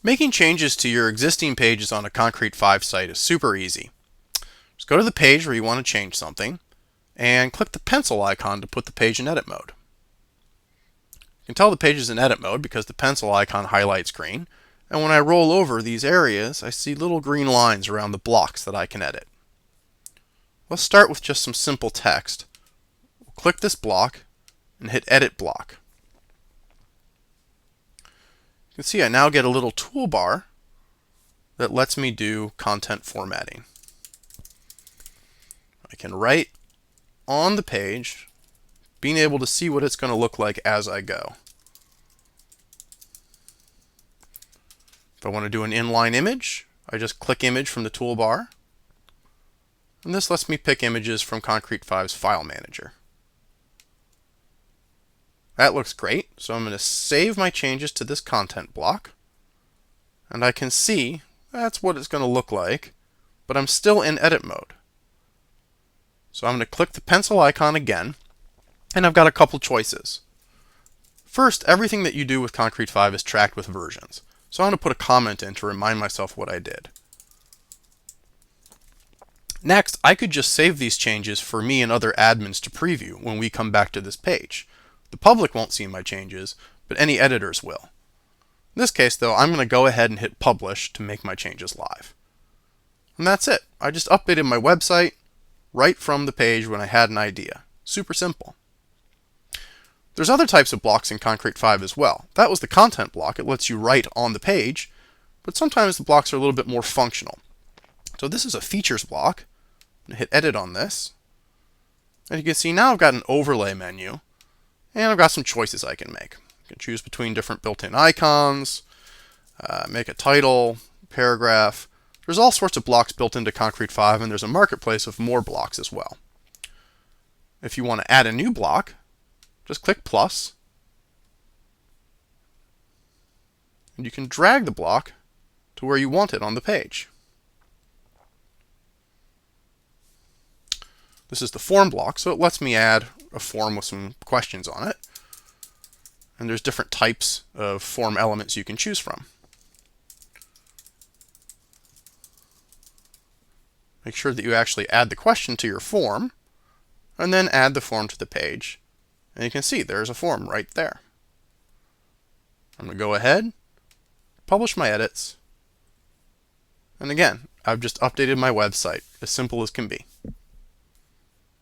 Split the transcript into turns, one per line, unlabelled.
Making changes to your existing pages on a Concrete5 site is super easy. Just go to the page where you want to change something and click the pencil icon to put the page in edit mode. You can tell the page is in edit mode because the pencil icon highlights green, and when I roll over these areas, I see little green lines around the blocks that I can edit. Let's start with just some simple text. We'll click this block and hit Edit Block. You can see I now get a little toolbar that lets me do content formatting. I can write on the page, being able to see what it's going to look like as I go. If I want to do an inline image, I just click Image from the toolbar, and this lets me pick images from Concrete5's file manager. That looks great, so I'm going to save my changes to this content block, and I can see that's what it's going to look like, but I'm still in edit mode. So I'm going to click the pencil icon again, and I've got a couple choices. First, everything that you do with Concrete5 is tracked with versions, so I'm going to put a comment in to remind myself what I did. Next, I could just save these changes for me and other admins to preview when we come back to this page. The public won't see my changes, but any editors will. In this case, though, I'm going to go ahead and hit Publish to make my changes live. And that's it. I just updated my website right from the page when I had an idea. Super simple. There's other types of blocks in Concrete5 as well. That was the content block. It lets you write on the page, but sometimes the blocks are a little bit more functional. So this is a features block. I'm going to hit Edit on this. And you can see now I've got an overlay menu, and I've got some choices I can make. I can choose between different built-in icons, make a title, paragraph. There's all sorts of blocks built into Concrete5, and there's a marketplace of more blocks as well. If you want to add a new block, just click plus, and you can drag the block to where you want it on the page. This is the form block, so it lets me add a form with some questions on it. And there's different types of form elements you can choose from. Make sure that you actually add the question to your form, and then add the form to the page. And you can see there's a form right there. I'm going to go ahead, publish my edits, and again, I've just updated my website, as simple as can be.